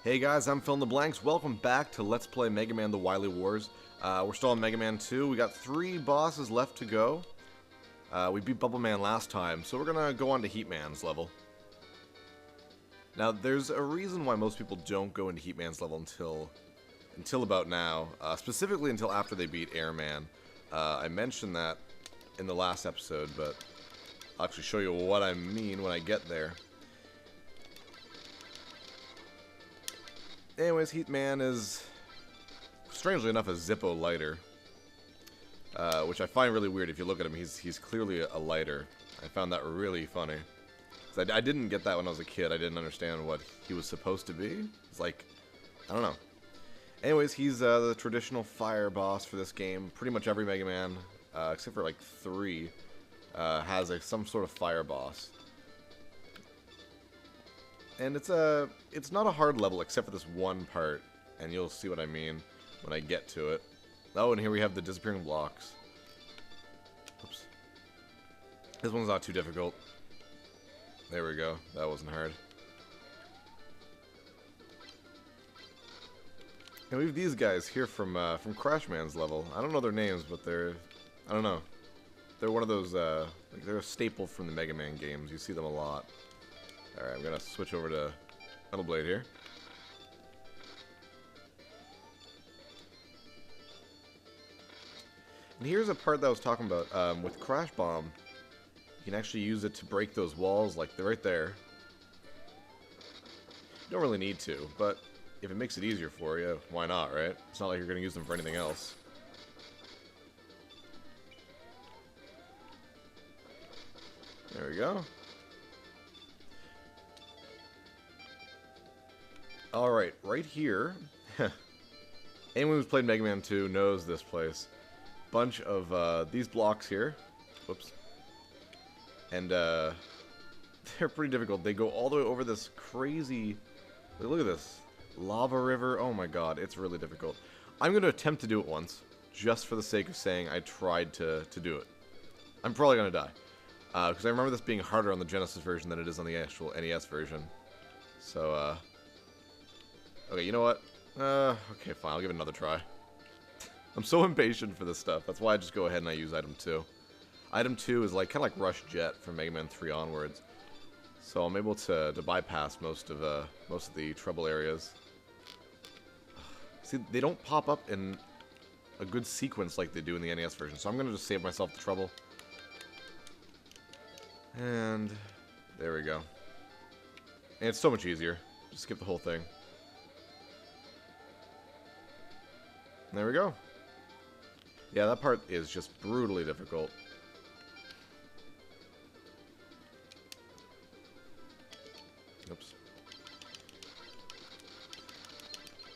Hey guys, I'm Fill in the Blanks. Welcome back to Let's Play Mega Man The Wily Wars. We're still on Mega Man 2. We got 3 bosses left to go. We beat Bubble Man last time, so we're gonna go on to Heat Man's level. Now, there's a reason why most people don't go into Heat Man's level until about now. Specifically until after they beat Airman. I mentioned that in the last episode, but I'll actually show you what I mean when I get there. Anyways, Heat Man is, strangely enough, a Zippo lighter. Which I find really weird. If you look at him, he's clearly a lighter. I found that really funny. I didn't get that when I was a kid. I didn't understand what he was supposed to be. It's like, I don't know. Anyways, he's the traditional fire boss for this game. Pretty much every Mega Man, except for like 3, has some sort of fire boss. And it's not a hard level except for this one part, and you'll see what I mean when I get to it. Oh, and here we have the disappearing blocks. Oops. This one's not too difficult. There we go. That wasn't hard. And we have these guys here from Crash Man's level. I don't know their names, but I don't know. They're one of those, like they're a staple from the Mega Man games. You see them a lot. Alright, I'm gonna switch over to Metal Blade here. And here's a part that I was talking about. With Crash Bomb, you can actually use it to break those walls, like they're right there. You don't really need to, but if it makes it easier for you, why not, right? It's not like you're gonna use them for anything else. There we go. Alright, right here, anyone who's played Mega Man 2 knows this place. Bunch of these blocks here, whoops, and they're pretty difficult. They go all the way over this crazy, look at this, lava river. Oh my god, it's really difficult. I'm going to attempt to do it once, just for the sake of saying I tried to do it. I'm probably going to die, because I remember this being harder on the Genesis version than it is on the actual NES version. So, okay, you know what? Okay, fine, I'll give it another try. I'm so impatient for this stuff. That's why I just go ahead and I use Item 2. Item 2 is like kind of like Rush Jet from Mega Man 3 onwards. So I'm able to bypass most of the trouble areas. See, they don't pop up in a good sequence like they do in the NES version, so I'm going to just save myself the trouble. And there we go. And it's so much easier. Just skip the whole thing. There we go. Yeah, that part is just brutally difficult. Oops.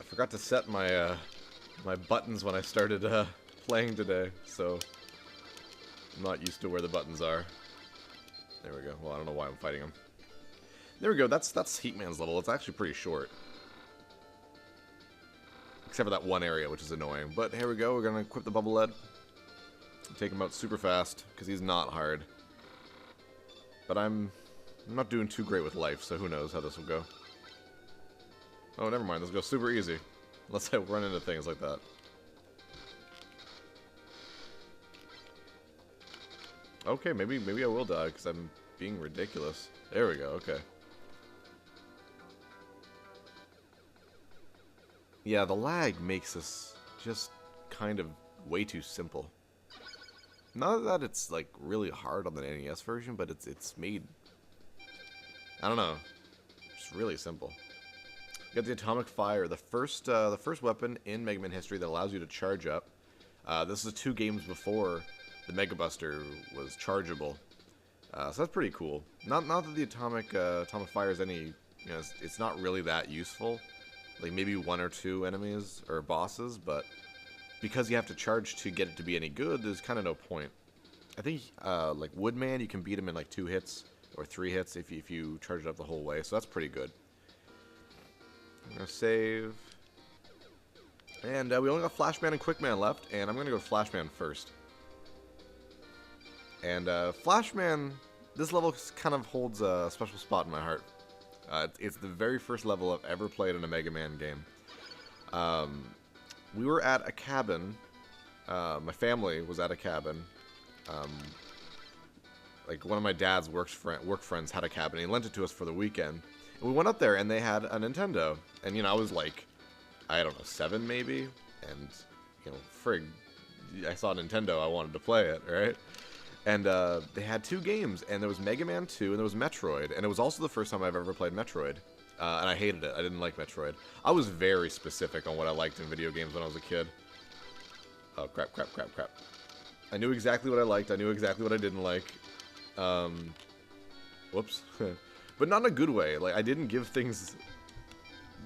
I forgot to set my my buttons when I started playing today, so I'm not used to where the buttons are. There we go. Well, I don't know why I'm fighting him. There we go. That's Heat Man's level. It's actually pretty short. Except for that one area, which is annoying. But here we go, we're going to equip the Bubble Lead. Take him out super fast, because he's not hard. But I'm not doing too great with life, so who knows how this will go. Oh, never mind, this will go super easy. Unless I run into things like that. Okay, maybe I will die, because I'm being ridiculous. There we go, okay. Yeah, the lag makes this just kind of way too simple. Not that it's like really hard on the NES version, but it's made, I don't know, it's really simple. You got the Atomic Fire, the first weapon in Mega Man history that allows you to charge up. This is 2 games before the Mega Buster was chargeable, so that's pretty cool. Not that the Atomic Fire is any, you know, it's not really that useful. Like maybe 1 or 2 enemies or bosses, but because you have to charge to get it to be any good, there's kind of no point. I think like Woodman, you can beat him in like 2 hits or 3 hits if you charge it up the whole way, so that's pretty good. I'm gonna save, and we only got Flashman and Quickman left, and I'm gonna go Flashman first. And Flashman, this level kind of holds a special spot in my heart. It's the very first level I've ever played in a Mega Man game. We were at a cabin. My family was at a cabin. Like, one of my dad's work friends had a cabin. He lent it to us for the weekend. And we went up there, and they had a Nintendo. And, you know, I was like, I don't know, 7 maybe? And, you know, frig, I saw Nintendo, I wanted to play it, right? And they had 2 games, and there was Mega Man 2, and there was Metroid. And it was also the first time I've ever played Metroid. And I hated it. I didn't like Metroid. I was very specific on what I liked in video games when I was a kid. Oh, crap, crap, crap, crap. I knew exactly what I liked. I knew exactly what I didn't like. Whoops. But not in a good way. Like, I didn't give things,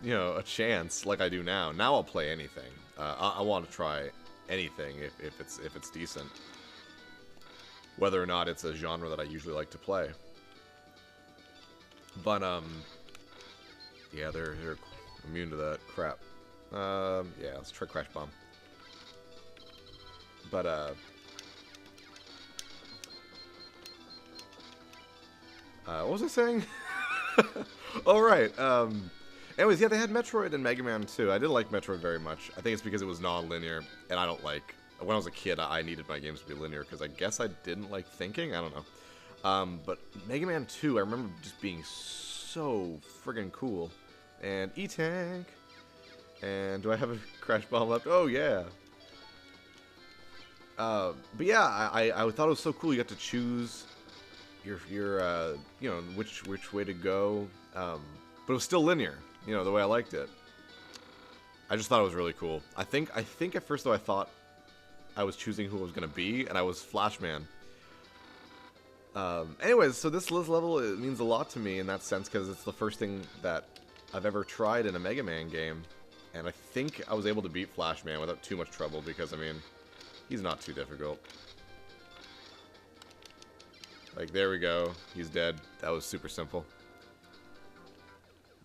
you know, a chance like I do now. Now I'll play anything. I want to try anything if it's decent. Whether or not it's a genre that I usually like to play. But, yeah, they're immune to that crap. Yeah, let's try Crash Bomb. But, what was I saying? Alright, anyways, yeah, they had Metroid and Mega Man 2. I didn't like Metroid very much. I think it's because it was non-linear, and I don't like... When I was a kid, I needed my games to be linear, because I guess I didn't like thinking? I don't know. But Mega Man 2, I remember just being so friggin' cool. And E-Tank! And do I have a Crash Bomb left? Oh, yeah! But yeah, I thought it was so cool. You got to choose your you know, which way to go. But it was still linear, you know, the way I liked it. I just thought it was really cool. I think at first though I thought I was choosing who it was gonna be, and I was Flashman. Anyways, so this level, it means a lot to me in that sense because it's the first thing that I've ever tried in a Mega Man game, and I think I was able to beat Flashman without too much trouble because I mean, he's not too difficult. Like, there we go. He's dead. That was super simple.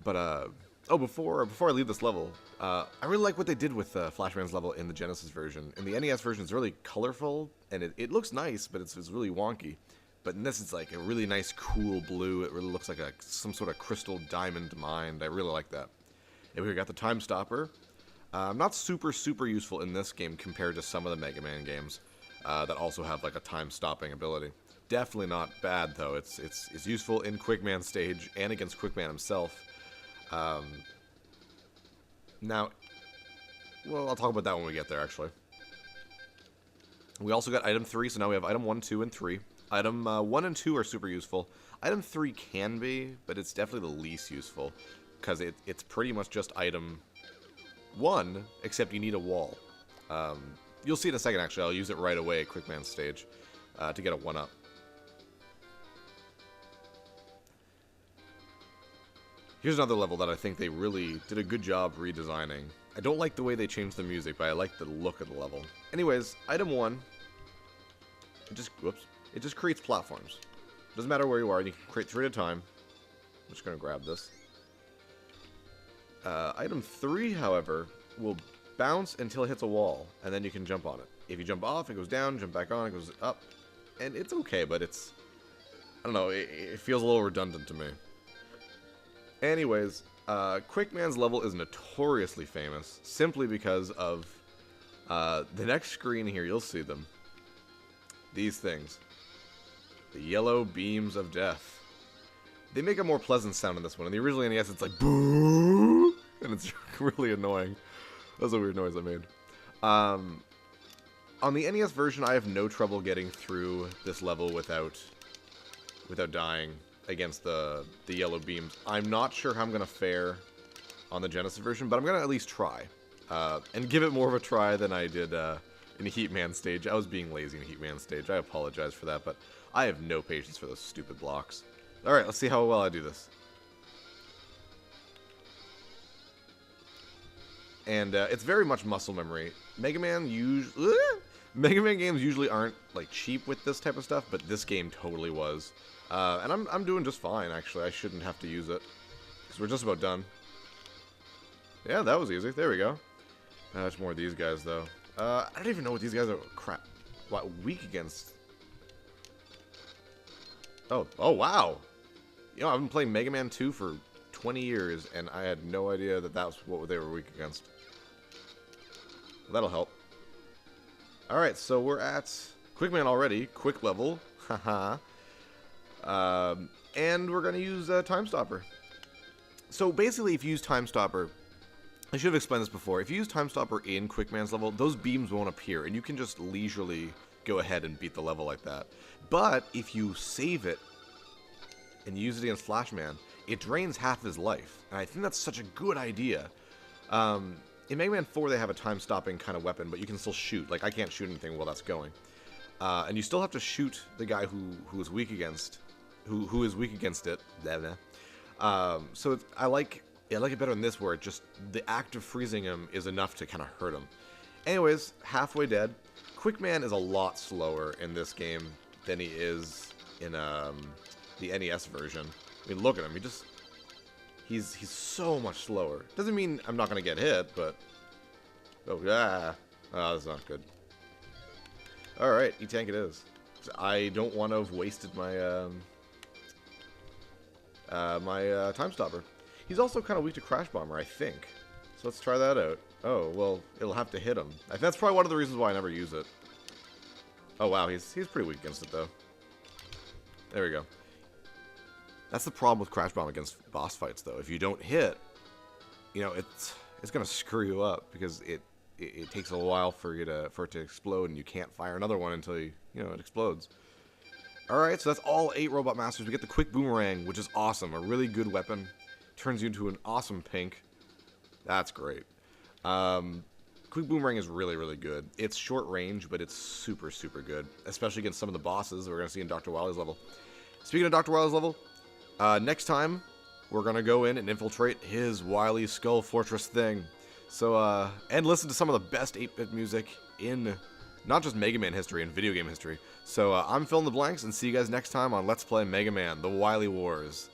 But, oh, before I leave this level, I really like what they did with Flashman's level in the Genesis version. In the NES version, it's really colorful, and it looks nice, but it's really wonky. But in this, it's like a really nice, cool blue. It really looks like some sort of crystal diamond mine. I really like that. And we got the Time Stopper. Not super useful in this game compared to some of the Mega Man games that also have like a time-stopping ability. Definitely not bad though. It's useful in Quickman stage and against Quickman himself. Now, well, I'll talk about that when we get there. Actually, we also got item 3, so now we have item 1, 2, and 3. Item 1 and 2 are super useful. Item 3 can be, but it's definitely the least useful because it's pretty much just item 1, except you need a wall. You'll see in a second, actually. I'll use it right away at Quickman stage to get a 1-up. Here's another level that I think they really did a good job redesigning. I don't like the way they changed the music, but I like the look of the level. Anyways, item 1, it just creates platforms. Doesn't matter where you are, you can create 3 at a time. I'm just going to grab this. Item 3, however, will bounce until it hits a wall, and then you can jump on it. If you jump off, it goes down, jump back on, it goes up. And it's okay, but it's... I don't know, it feels a little redundant to me. Anyways, Quickman's level is notoriously famous, simply because of the next screen here, you'll see them. These things. The yellow beams of death. They make a more pleasant sound in this one. In the original NES, it's like boo, and it's really annoying. That was a weird noise I made. On the NES version, I have no trouble getting through this level without dying against the yellow beams. I'm not sure how I'm gonna fare on the Genesis version, but I'm gonna at least try and give it more of a try than I did in the Heatman stage. I was being lazy in the Heatman stage. I apologize for that, but I have no patience for those stupid blocks. All right, let's see how well I do this. And it's very much muscle memory. Mega Man games usually aren't like cheap with this type of stuff, but this game totally was. And I'm doing just fine, actually. I shouldn't have to use it because we're just about done. Yeah, that was easy. There we go. There's more of these guys, though. I don't even know what these guys are weak against. Oh, wow. You know, I've been playing Mega Man 2 for 20 years, and I had no idea that that's what they were weak against. That'll help. Alright, so we're at Quickman already. Quick level. Haha. And we're going to use Time Stopper. So basically, if you use Time Stopper, I should have explained this before. If you use Time Stopper in Quickman's level, those beams won't appear, and you can just leisurely go ahead and beat the level like that. But if you save it and use it against Flashman, it drains half his life, and I think that's such a good idea. In Mega Man 4, they have a time-stopping kind of weapon, but you can still shoot. Like, I can't shoot anything while that's going. And you still have to shoot the guy who is weak against, who is weak against it. Blah, blah. So I like it better than this, where it just, the act of freezing him is enough to kind of hurt him. Anyways, halfway dead. Quickman is a lot slower in this game than he is in the NES version. I mean, look at him. He's so much slower. Doesn't mean I'm not gonna get hit, but oh that's not good. All right, E-Tank it is. I don't want to have wasted my Time Stopper. He's also kind of weak to Crash Bomber, I think. So let's try that out. Oh well, it'll have to hit him. I think that's probably one of the reasons why I never use it. Oh wow, he's pretty weak against it though. There we go. That's the problem with Crash Bomb against boss fights, though. If you don't hit, you know, it's gonna screw you up because it takes a while for it to explode, and you can't fire another one until it explodes. All right, so that's all 8 Robot Masters. We get the Quick Boomerang, which is awesome, a really good weapon. Turns you into an awesome pink. That's great. Quick Boomerang is really, really good. It's short range, but it's super, super good, especially against some of the bosses we're gonna see in Dr. Wily's level. Speaking of Dr. Wily's level. Next time, we're going to go in and infiltrate his Wily Skull Fortress thing. So, and listen to some of the best 8-bit music in not just Mega Man history and video game history. So, I'm filling the blanks, and see you guys next time on Let's Play Mega Man: The Wily Wars.